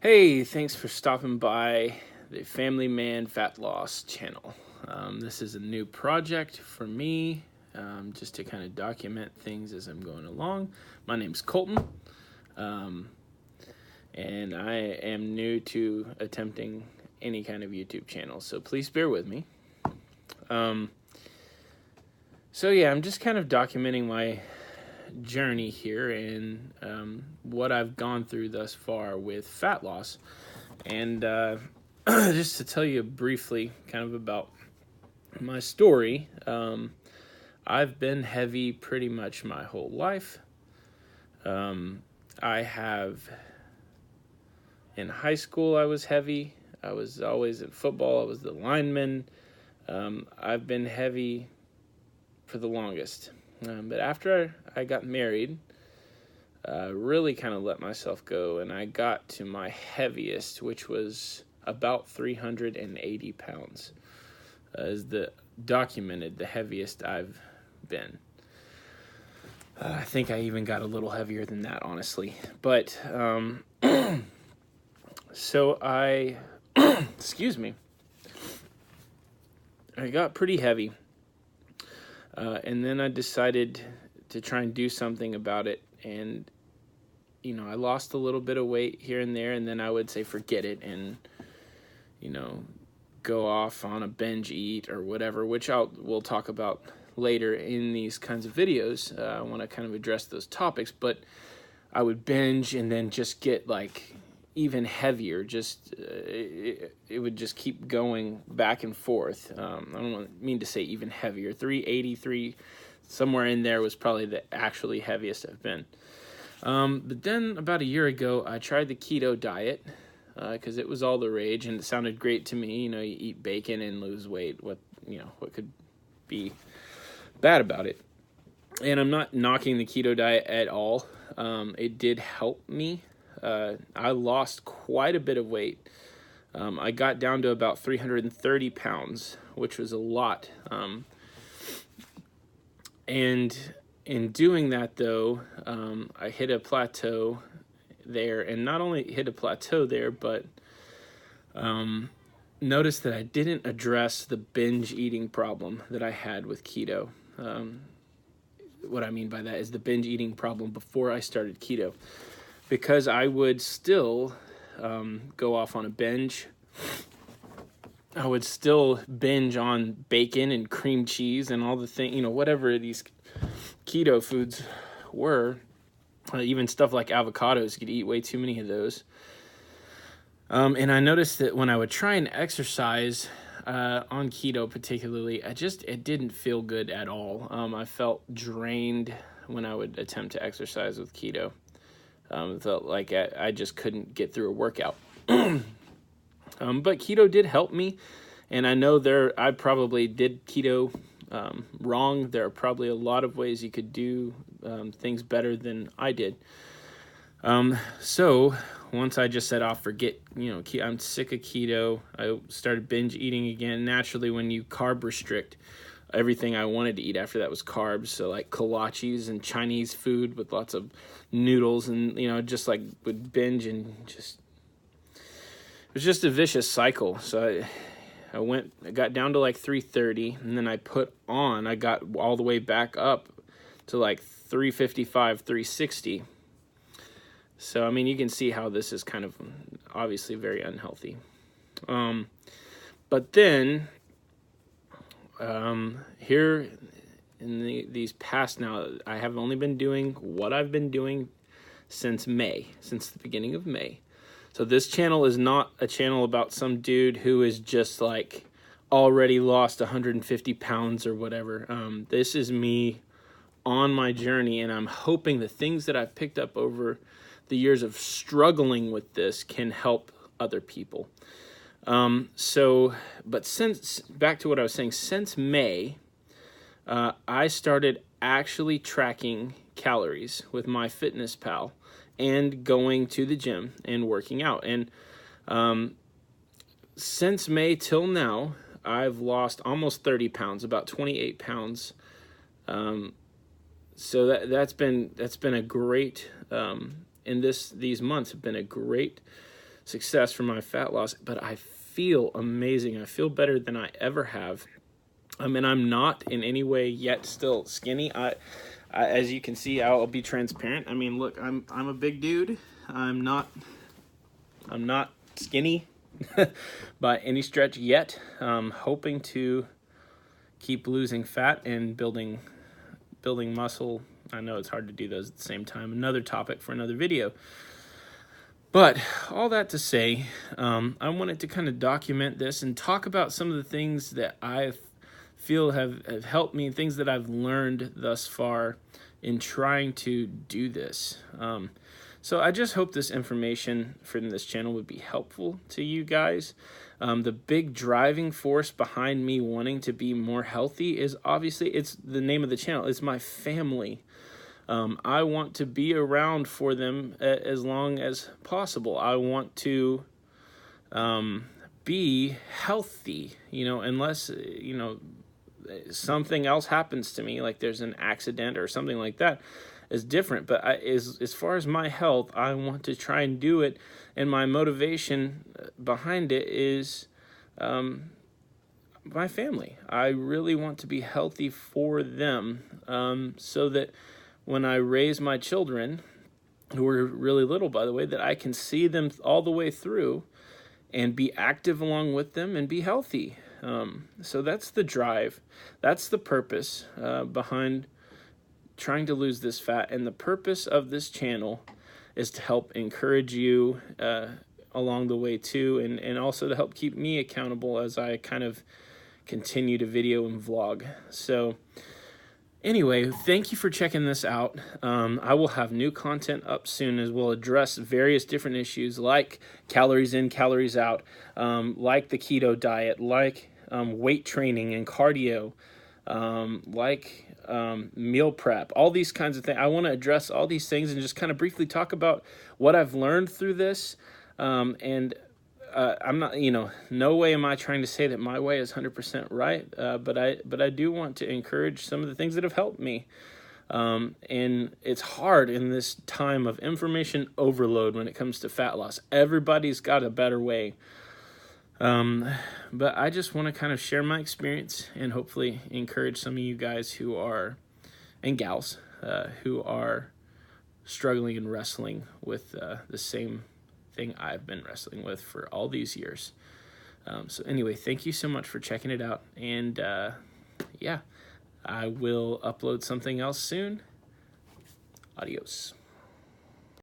Hey, thanks for stopping by the Family Man Fat Loss channel. This is a new project for me, just to kind of document things as I'm going along. My name's Colton, and I am new to attempting any kind of YouTube channel, so please bear with me. I'm just kind of documenting my journey here and what I've gone through thus far with fat loss. And just to tell you briefly kind of about my story, I've been heavy pretty much my whole life. I have, in high school, I was heavy. I was always in football. I was the lineman. I've been heavy for the longest. But after I got married, really kind of let myself go, and I got to my heaviest, which was about 380 pounds, is the heaviest I've been. I think I even got a little heavier than that, honestly. But, so I, excuse me, I got pretty heavy. And then I decided to try and do something about it. And, I lost a little bit of weight here and there, and then I would say forget it and, go off on a binge eat or whatever, which we'll talk about later in these kinds of videos. I want to kind of address those topics, but I would binge and then just get even heavier. It would just keep going back and forth. I don't mean to say even heavier. 383, somewhere in there was probably the actually heaviest I've been. But then about a year ago, I tried the keto diet because it was all the rage and it sounded great to me. You eat bacon and lose weight. What could be bad about it? And I'm not knocking the keto diet at all. It did help me. I lost quite a bit of weight. I got down to about 330 pounds, which was a lot. And in doing that, though, I hit a plateau there, and not only hit a plateau there, but noticed that I didn't address the binge eating problem that I had with keto. What I mean by that is the binge eating problem before I started keto. Because I would still go off on a binge. I would still binge on bacon and cream cheese and all the things, whatever these keto foods were. Even stuff like avocados, you could eat way too many of those. And I noticed that when I would try and exercise on keto particularly, it didn't feel good at all. I felt drained when I would attempt to exercise with keto. Felt like I just couldn't get through a workout. But keto did help me, and I know I probably did keto wrong. There are probably a lot of ways you could do things better than I did. So once I just set off, I'm sick of keto. I started binge eating again. Naturally, when you carb restrict, everything I wanted to eat after that was carbs, so like kolaches and Chinese food with lots of noodles, and just would binge and it was just a vicious cycle. So I got down to 330, and then I got all the way back up to 355, 360. So you can see how this is kind of obviously very unhealthy. But then here in these past, now I have only been doing what I've been doing since the beginning of May. So this channel is not a channel about some dude who is just already lost 150 pounds or whatever. This is me on my journey, and I'm hoping the things that I've picked up over the years of struggling with this can help other people. But back to what I was saying, since May, I started actually tracking calories with MyFitnessPal and going to the gym and working out. And since May till now, I've lost almost 30 pounds, about 28 pounds. So that's been a great, these months have been a great success for my fat loss, but I feel amazing. I feel better than I ever have. And I'm not in any way yet still skinny. As you can see, I'll be transparent. I mean, look, I'm a big dude. I'm not skinny by any stretch yet. Hoping to keep losing fat and building muscle. I know it's hard to do those at the same time. Another topic for another video. But all that to say, I wanted to kind of document this and talk about some of the things that I feel have helped me, things that I've learned thus far in trying to do this. So I just hope this information from this channel would be helpful to you guys. The big driving force behind me wanting to be more healthy is obviously, it's the name of the channel. It's my family. I want to be around for them as long as possible. I want to be healthy, unless, something else happens to me, like there's an accident or something like that, is different. But as far as my health, I want to try and do it, and my motivation behind it is my family. I really want to be healthy for them, so that when I raise my children, who are really little, by the way, that I can see them all the way through and be active along with them and be healthy. So that's the drive. That's the purpose behind trying to lose this fat. And the purpose of this channel is to help encourage you along the way too, and also to help keep me accountable as I kind of continue to video and vlog. So anyway, thank you for checking this out. I will have new content up soon as we'll address various different issues like calories in, calories out, like the keto diet, like weight training and cardio, like meal prep, all these kinds of things. I want to address all these things and just kind of briefly talk about what I've learned through this. I'm not, no way am I trying to say that my way is 100% right, but I do want to encourage some of the things that have helped me. And it's hard in this time of information overload when it comes to fat loss. Everybody's got a better way. But I just want to kind of share my experience and hopefully encourage some of you guys who are, and gals, who are struggling and wrestling with the same thing I've been wrestling with for all these years. So anyway, thank you so much for checking it out. And yeah, I will upload something else soon. Adios.